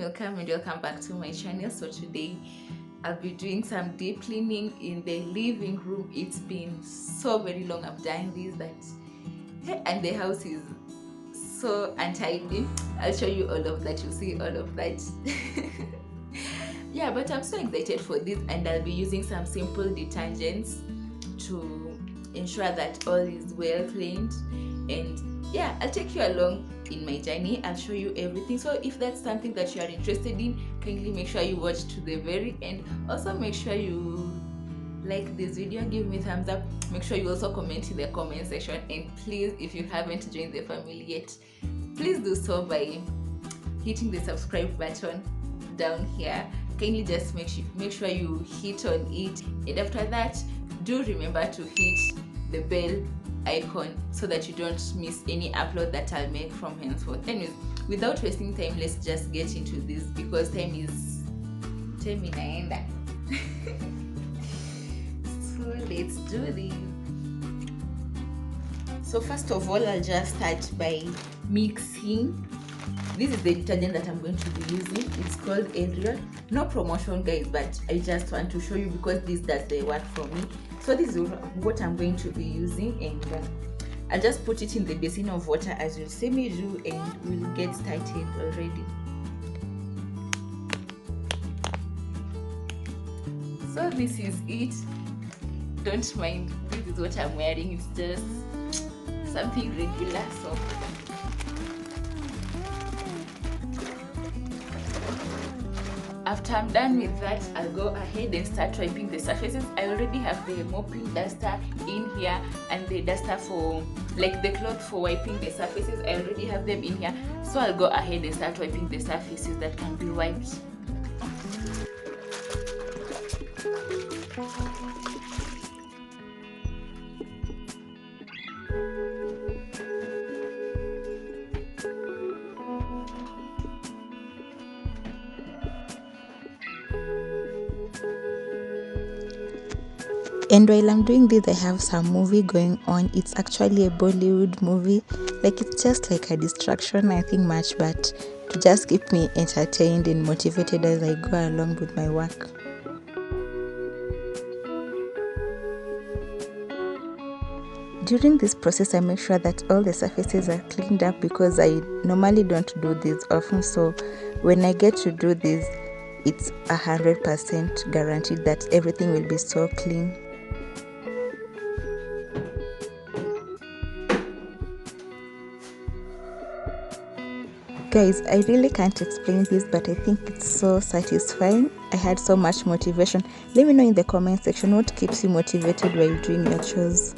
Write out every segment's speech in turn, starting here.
welcome and welcome back to my channel. So today I'll be doing some deep cleaning in the living room. It's been so very long I've done this and the house is so untidy. I'll show you all of that, you'll see all of that. Yeah, but I'm so excited for this, and I'll be using some simple detergents to ensure that all is well cleaned. And yeah, I'll take you along in my journey. I'll show you everything. So if that's something that you are interested in, kindly make sure you watch to the very end. Also make sure you like this video, give me thumbs up, make sure you also comment in the comment section, and please, if you haven't joined the family yet, please do so by hitting the subscribe button down here. Kindly just make sure you hit on it, and after that do remember to hit the bell icon so that you don't miss any upload that I'll make from henceforth. Anyways, without wasting time, let's just get into this because time inaenda. So let's do this. So first of all, I'll just start by mixing. This is the detergent that I'm going to be using. It's called Ariel. No promotion, guys, but I just want to show you because this does the work for me. So this is what I'm going to be using, and I'll just put it in the basin of water as you'll see me do, and we'll get started already. So this is it. Don't mind, this is what I'm wearing. It's just something regular. So after I'm done with that, I'll go ahead and start wiping the surfaces. I already have the mopping duster in here and the duster for like the cloth for wiping the surfaces. I already have them in here, so I'll go ahead and start wiping the surfaces that can be wiped. And while I'm doing this, I have some movie going on. It's actually a Bollywood movie. Like, it's just like a distraction, nothing much, but to just keep me entertained and motivated as I go along with my work. During this process, I make sure that all the surfaces are cleaned up because I normally don't do this often. So when I get to do this, it's 100% guaranteed that everything will be so clean. Guys, I really can't explain this, but I think it's so satisfying. I had so much motivation. Let me know in the comment section what keeps you motivated while doing your chores.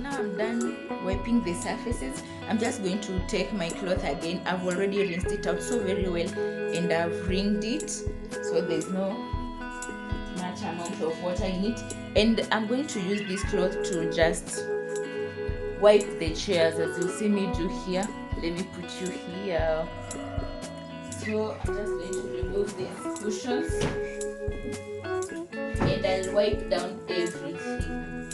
Now I'm done wiping the surfaces. I'm just going to take my cloth again. I've already rinsed it out so very well, and I've wringed it so there's no much amount of water in it. And I'm going to use this cloth to just wipe the chairs as you see me do here. Let me put you here. So I'm just going to remove these cushions and I'll wipe down everything.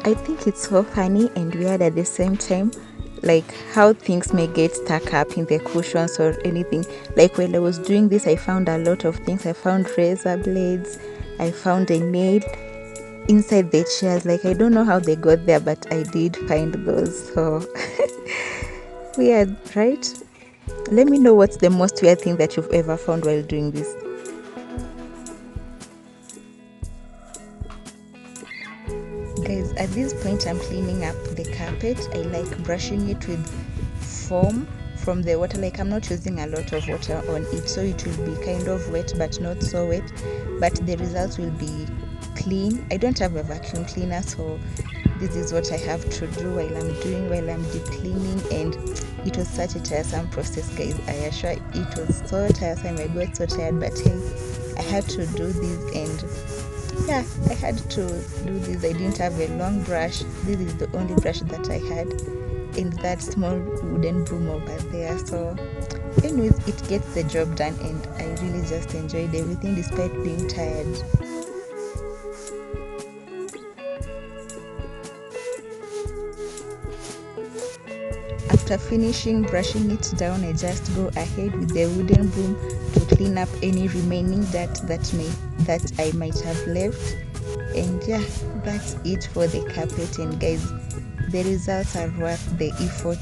I think it's so funny and weird at the same time, like how things may get stuck up in the cushions or anything. Like while I was doing this, I found a lot of things. I found razor blades, I found a nail inside the chairs. Like, I don't know how they got there, but I did find those. So weird, right? Let me know what's the most weird thing that you've ever found while doing this. Guys, at this point I'm cleaning up the carpet. I like brushing it with foam from the water. Like, I'm not using a lot of water on it, so it will be kind of wet but not so wet, but the results will be clean. I don't have a vacuum cleaner, so this is what I have to do while I'm deep cleaning, and it was such a tiresome process, guys. I assure it was so tiresome. I got so tired, but hey, I had to do this, and yeah, I had to do this. I didn't have a long brush. This is the only brush that I had, and that small wooden broom over there. So anyways, it gets the job done, and I really just enjoyed everything despite being tired. After finishing brushing it down, I just go ahead with the wooden broom to clean up any remaining dirt that I might have left. And yeah, that's it for the carpet. And guys, the results are worth the effort.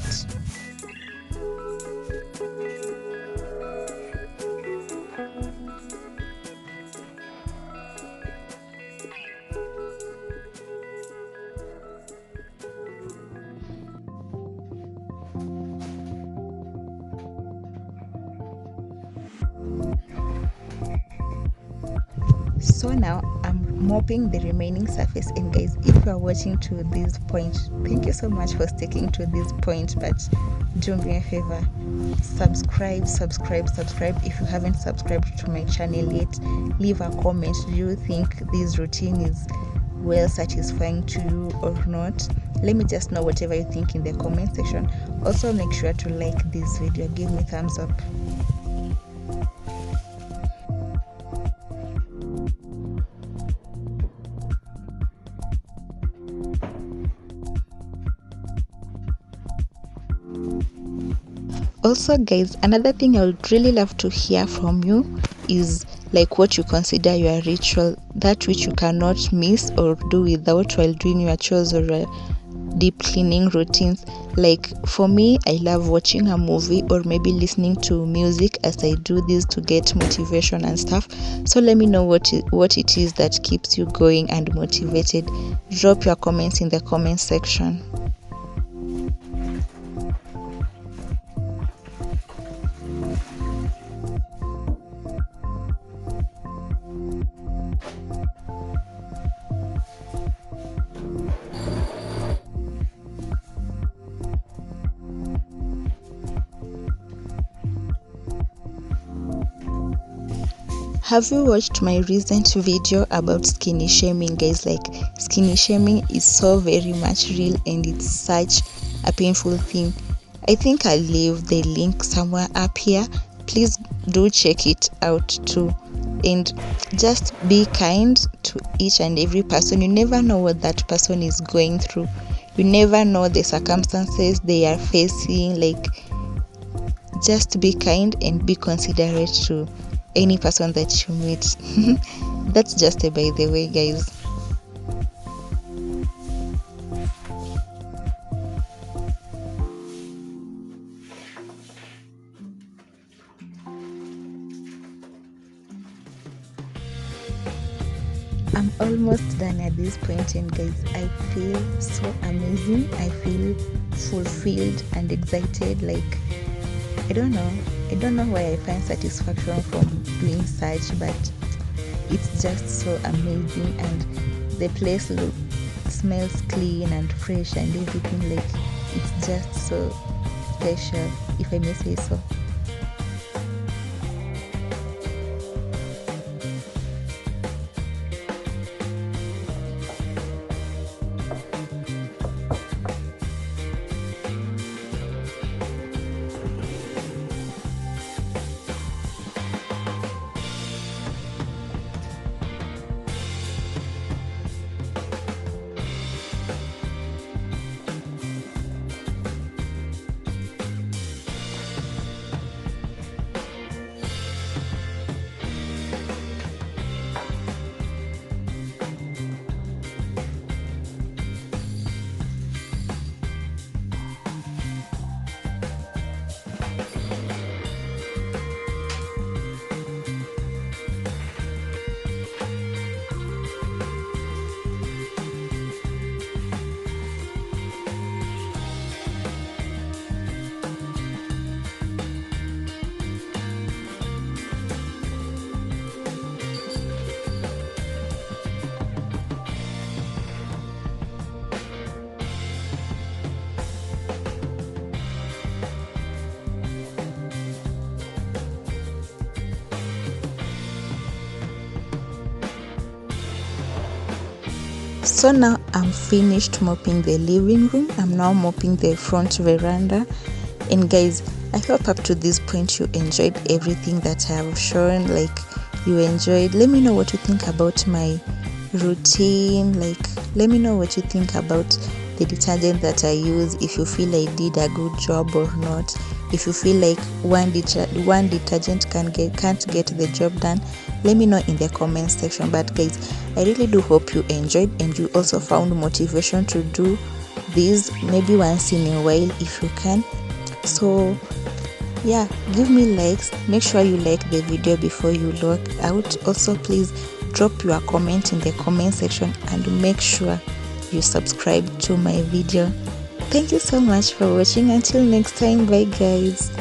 So now I'm mopping the remaining surface. And guys, if you are watching to this point, thank you so much for sticking to this point. But do me a favor, subscribe if you haven't subscribed to my channel yet. Leave a comment. Do you think this routine is well satisfying to you or not? Let me just know whatever you think in the comment section. Also, make sure to like this video, give me thumbs up. Also guys, another thing I would really love to hear from you is like what you consider your ritual, that which you cannot miss or do without while doing your chores or deep cleaning routines. Like for me, I love watching a movie or maybe listening to music as I do this to get motivation and stuff. So let me know what it is that keeps you going and motivated. Drop your comments in the comment section. Have you watched my recent video about skinny shaming, guys? Like, skinny shaming is so very much real and it's such a painful thing. I think I'll leave the link somewhere up here. Please do check it out too. And just be kind to each and every person. You never know what that person is going through. You never know the circumstances they are facing. Like, just be kind and be considerate to any person that you meet. That's just a by the way, guys. I'm almost done at this point, and guys, I feel so amazing. I feel fulfilled and excited. Like, I don't know why I find satisfaction from doing such, but it's just so amazing. And the place smells clean and fresh and everything. Like, it's just so special, if I may say so. So now I'm finished mopping the living room. I'm now mopping the front veranda. And guys, I hope up to this point you enjoyed everything that I have shown. Like, you enjoyed. Let me know what you think about my routine. Like, let me know what you think about the detergent that I use, if you feel I did a good job or not, if you feel like one detergent can't get the job done. Let me know in the comment section. But guys, I really do hope you enjoyed and you also found motivation to do this maybe once in a while if you can. So yeah, give me likes, make sure you like the video before you log out. Also please drop your comment in the comment section and make sure you subscribe to my video. Thank you so much for watching. Until next time, bye guys.